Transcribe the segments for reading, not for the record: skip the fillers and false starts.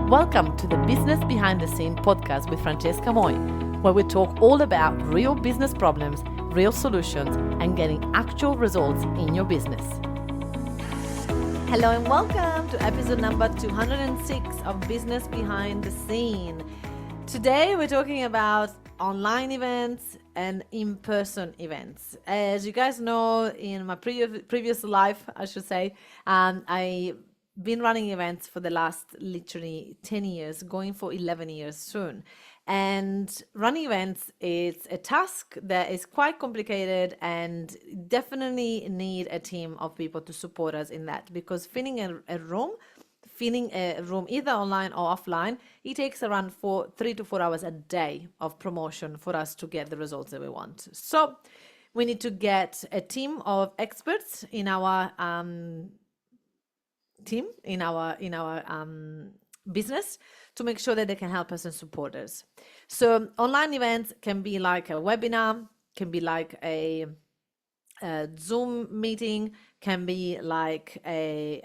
Welcome to the Business Behind the Scene podcast with Francesca Moi, where we talk all about real business problems, real solutions, and getting actual results in your business. Hello and welcome to episode number 206 of Business Behind the Scene. Today we're talking about online events and in-person events. As you guys know, in my previous life, I should say, I've been running events for the last literally 10 years, going for 11 years soon. And running events is a task that is quite complicated and definitely need a team of people to support us in that, because filling a room either online or offline, it takes around 3 to 4 hours a day of promotion for us to get the results that we want. So we need to get a team of experts in our business to make sure that they can help us and support us. So online events can be like a webinar, can be like a Zoom meeting, can be like a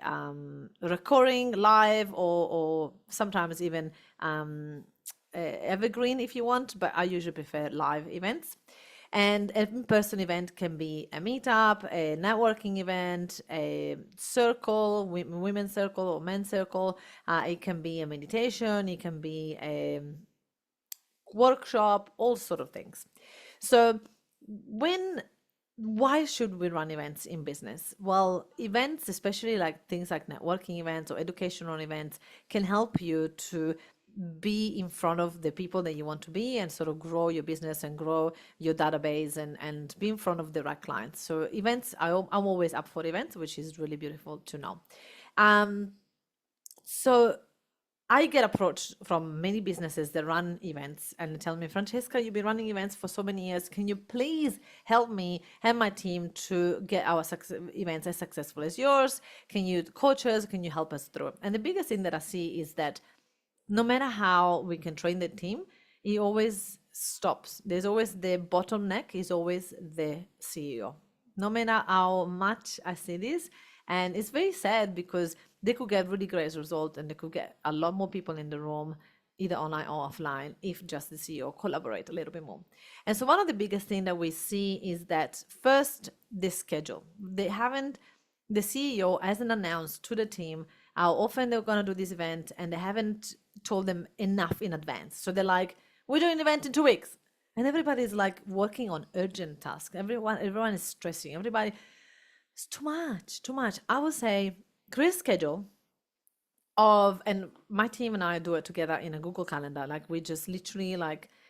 recording live, or sometimes even evergreen if you want, but I usually prefer live events. And an in-person event can be a meetup, a networking event, a circle, women's circle or men's circle. It can be a meditation, it can be a workshop, all sort of things. So why should we run events in business? Well, events, especially like things like networking events or educational events, can help you to be in front of the people that you want to be and sort of grow your business and grow your database and be in front of the right clients. So events, I'm always up for events, which is really beautiful to know. So I get approached from many businesses that run events and tell me, Francesca, you've been running events for so many years. Can you please help me and my team to get our events as successful as yours? Can you coach us? Can you help us through? And the biggest thing that I see is that no matter how we can train the team, it always stops. There's always the bottleneck is always the CEO. No matter how much I see this, and it's very sad because they could get really great results and they could get a lot more people in the room, either online or offline, if just the CEO collaborate a little bit more. And so one of the biggest things that we see is that first, the schedule. The CEO hasn't announced to the team how often they're going to do this event, and they haven't told them enough in advance. So they're like, we're doing an event in 2 weeks. And everybody's like working on urgent tasks. Everyone is stressing. It's too much. I would say create a schedule and my team and I do it together in a Google Calendar. Like we just literally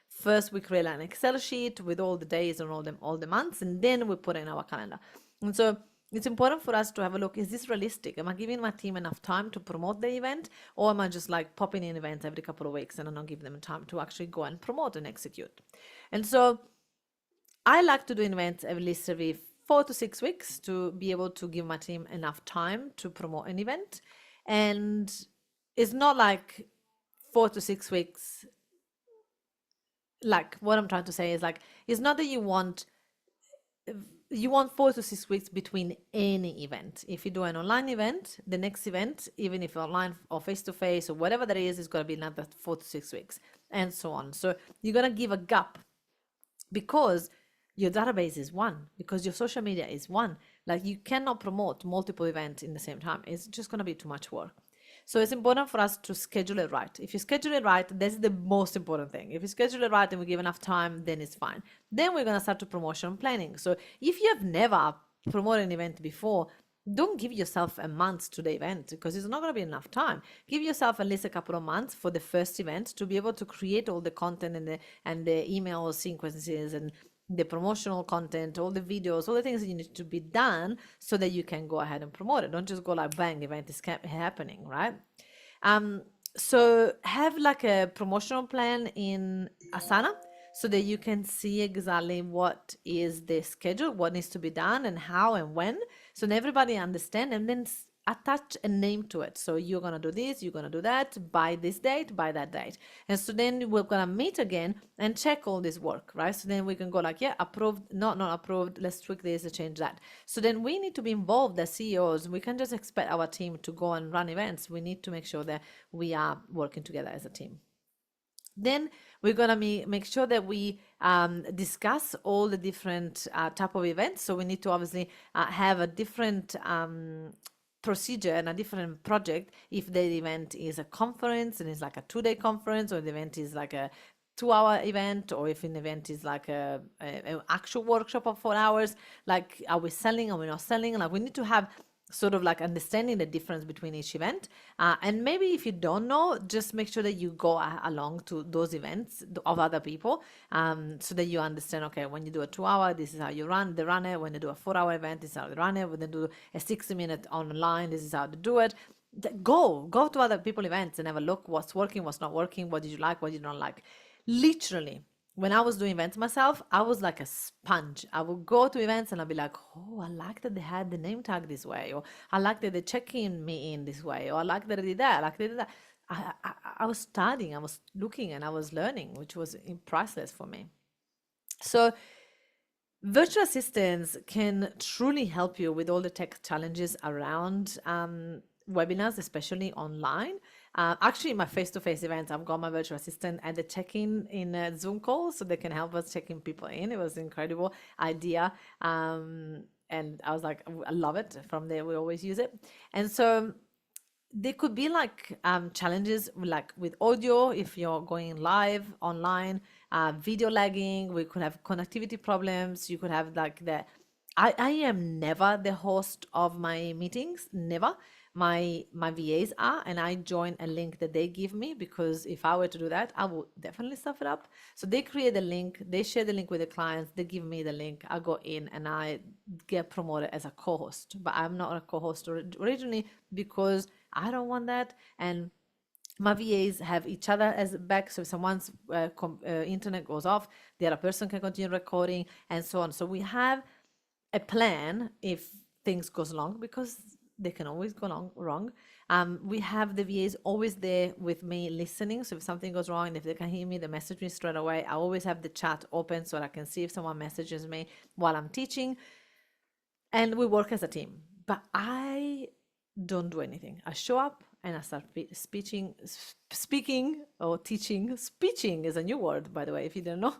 first we create an Excel sheet with all the days and all the months, and then we put it in our calendar. And so it's important for us to have a look, is this realistic? Am I giving my team enough time to promote the event? Or am I just popping in events every couple of weeks and I'm not giving them time to actually go and promote and execute? And so I like to do events at least every 4 to 6 weeks to be able to give my team enough time to promote an event. And it's not like 4 to 6 weeks. Like what I'm trying to say is it's not that you want 4 to 6 weeks between any event. If you do an online event, the next event, even if online or face-to-face or whatever that is going to be another 4 to 6 weeks and so on. So you're going to give a gap because your database is one, because your social media is one. You cannot promote multiple events in the same time. It's just going to be too much work. So it's important for us to schedule it right. If you schedule it right, that's the most important thing. If you schedule it right and we give enough time, then it's fine. Then we're going to start to promotion planning. So if you have never promoted an event before, don't give yourself a month to the event because it's not going to be enough time. Give yourself at least a couple of months for the first event to be able to create all the content and the email sequences and the promotional content, all the videos, all the things that you need to be done so that you can go ahead and promote it. Don't just go bang, event is happening, right? So have a promotional plan in Asana so that you can see exactly what is the schedule, what needs to be done and how and when, so that everybody understand, and then attach a name to it. So you're going to do this, you're going to do that by this date, by that date. And so then we're going to meet again and check all this work, right? So then we can go like, yeah, approved, not approved, let's tweak this, let's change that. So then we need to be involved as CEOs. We can't just expect our team to go and run events. We need to make sure that we are working together as a team. Then we're going to make sure that we discuss all the different type of events. So we need to obviously have a different procedure and a different project if the event is a conference and it's like a 2-day conference, or the event is like a 2-hour event, or if an event is like an actual workshop of 4 hours. Like, are we selling, are we not selling? Like, we need to have sort of like understanding the difference between each event. And maybe if you don't know, just make sure that you go along to those events of other people, so that you understand, okay, when you do a 2-hour, this is how you run it. When you do a 4-hour event, this is how they run it. When they do a 60-minute online, this is how to do it. Go to other people events and have a look what's working, what's not working, what did you like, what did you not like. Literally, when I was doing events myself, I was like a sponge. I would go to events and I'd be like, oh, I like that they had the name tag this way, or I like that they check-in me in this way, or I like that they did that, I like they did that. I was studying, I was looking, and I was learning, which was priceless for me. So virtual assistants can truly help you with all the tech challenges around webinars, especially online. Actually, in my face-to-face events, I've got my virtual assistant and the check-in in a Zoom call, so they can help us checking people in. It was an incredible idea. And I was like, I love it. From there, we always use it. And so there could be like challenges like with audio if you're going live online, video lagging. We could have connectivity problems. You could have like I am never the host of my meetings, never. My VAs are, and I join a link that they give me, because if I were to do that, I would definitely stuff it up. So they create the link, they share the link with the clients, they give me the link, I go in and I get promoted as a co-host. But I'm not a co-host originally, because I don't want that. And my VAs have each other as back, so if someone's internet goes off, the other person can continue recording, and so on. So we have a plan if things goes wrong, because they can always go wrong. We have the VAs always there with me listening. So if something goes wrong, if they can hear me, they message me straight away. I always have the chat open so I can see if someone messages me while I'm teaching. And we work as a team. But I don't do anything. I show up and I start speaking or teaching. Speeching is a new word, by the way, if you don't know.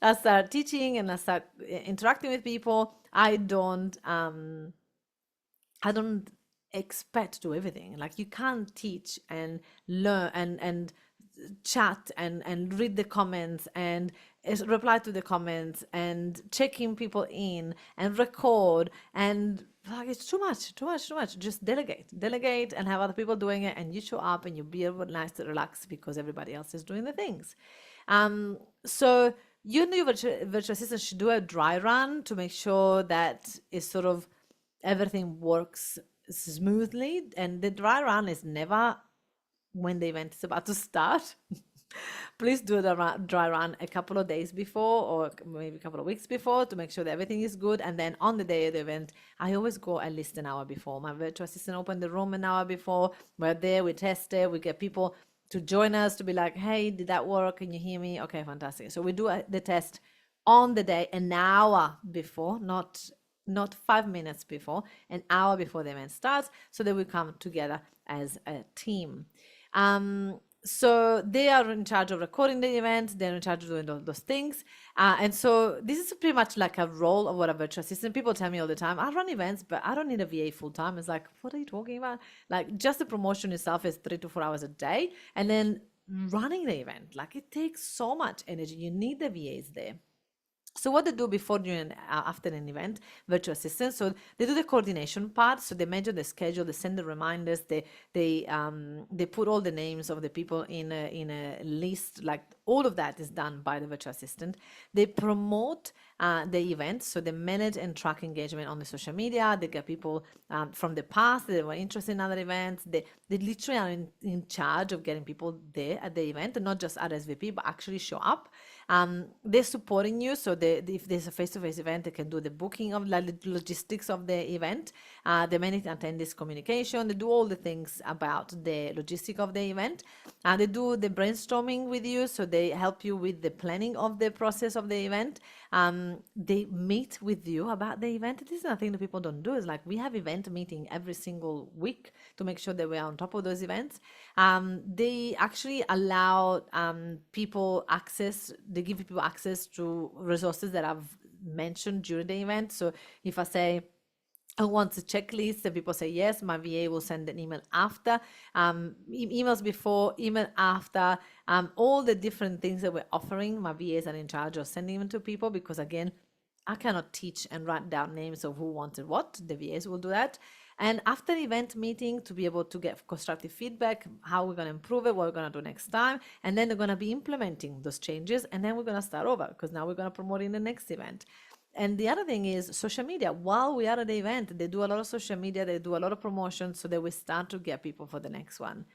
I start teaching and I start interacting with people. I don't expect to do everything. Like, you can't teach and learn and chat and read the comments and reply to the comments and checking people in and record, and like, it's too much. Just delegate and have other people doing it, and you show up and you be able nice to relax because everybody else is doing the things. So you and your virtual assistant should do a dry run to make sure that it's sort of everything works smoothly. And the dry run is never when the event is about to start. Please do the dry run a couple of days before, or maybe a couple of weeks before, to make sure that everything is good. And then on the day of the event, I always go at least an hour before. My virtual assistant opened the room an hour before. We're there, we test it, we get people to join us to be like, hey, did that work? Can you hear me? Okay, fantastic. So we do the test on the day, an hour before, not 5 minutes before, an hour before the event starts, so that we come together as a team. So they are in charge of recording the event, they're in charge of doing all those things. And so this is pretty much like a role of what a virtual assistant. People tell me all the time, I run events, but I don't need a VA full time. It's like, what are you talking about? Like, just the promotion itself is 3 to 4 hours a day. And then running the event, like, it takes so much energy. You need the VAs there. So what they do before, during, and after an event, virtual assistants, so they do the coordination part. So they measure the schedule, they send the reminders, they put all the names of the people in a list. Like, all of that is done by the virtual assistant. They promote the event, so they manage and track engagement on the social media. They get people from the past that were interested in other events. They literally are in charge of getting people there at the event, and not just RSVP, but actually show up. They're supporting you. So if there's a face-to-face event, they can do the booking of the logistics of the event. They manage attendees communication. They do all the things about the logistic of the event. They do the brainstorming with you. So they help you with the planning of the process of the event. They meet with you about the event. This is nothing that people don't do. It's like we have event meeting every single week to make sure that we're on top of those events. They actually allow people access, they give people access to resources that I've mentioned during the event. So if I say, I want a checklist, and people say yes, my VA will send an email after, emails before, email after, all the different things that we're offering. My VAs are in charge of sending them to people because, again, I cannot teach and write down names of who wanted what. The VAs will do that. And after the event meeting, to be able to get constructive feedback, how we're going to improve it, what we're going to do next time. And then they're going to be implementing those changes. And then we're going to start over because now we're going to promote in the next event. And the other thing is social media. While we are at the event, they do a lot of social media, they do a lot of promotion so that we start to get people for the next one.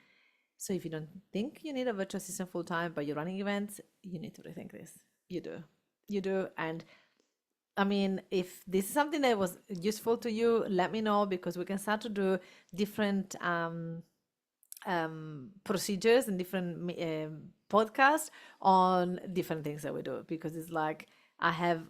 So if you don't think you need a virtual assistant full time, but you're running events, you need to rethink this. You do. You do. And I mean, if this is something that was useful to you, let me know because we can start to do different procedures and different podcasts on different things that we do. Because it's like I have,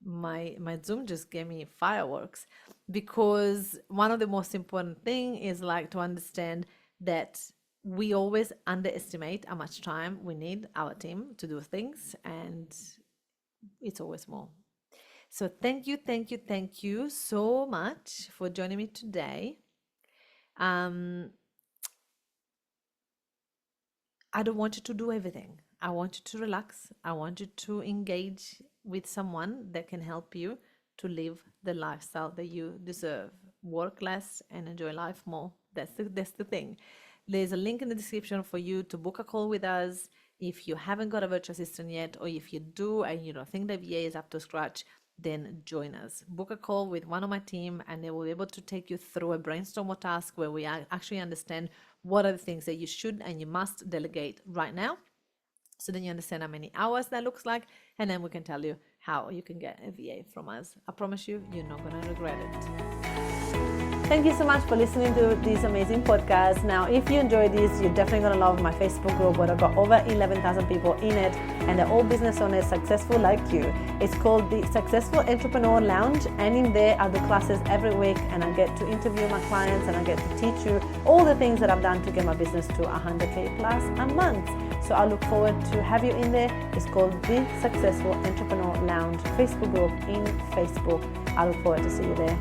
my Zoom just gave me fireworks, because one of the most important thing is like to understand that we always underestimate how much time we need our team to do things, and it's always more. So thank you so much for joining me today. I don't want you to do everything. I want you to relax. I want you to engage with someone that can help you to live the lifestyle that you deserve. Work less and enjoy life more. That's the thing. There's a link in the description for you to book a call with us. If you haven't got a virtual assistant yet, or if you do and you don't think the VA is up to scratch, then join us. Book a call with one of my team and they will be able to take you through a brainstorm or task where we actually understand what are the things that you should and you must delegate right now. So then you understand how many hours that looks like, and then we can tell you how you can get a VA from us. I promise you, you're not going to regret it. Thank you so much for listening to this amazing podcast. Now, if you enjoyed this, you're definitely going to love my Facebook group where I've got over 11,000 people in it, and they're all business owners successful like you. It's called the Successful Entrepreneur Lounge, and in there I do classes every week, and I get to interview my clients, and I get to teach you all the things that I've done to get my business to 100K plus a month. So I look forward to have you in there. It's called the Successful Entrepreneur Lounge Facebook group in Facebook. I look forward to see you there.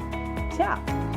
Ciao.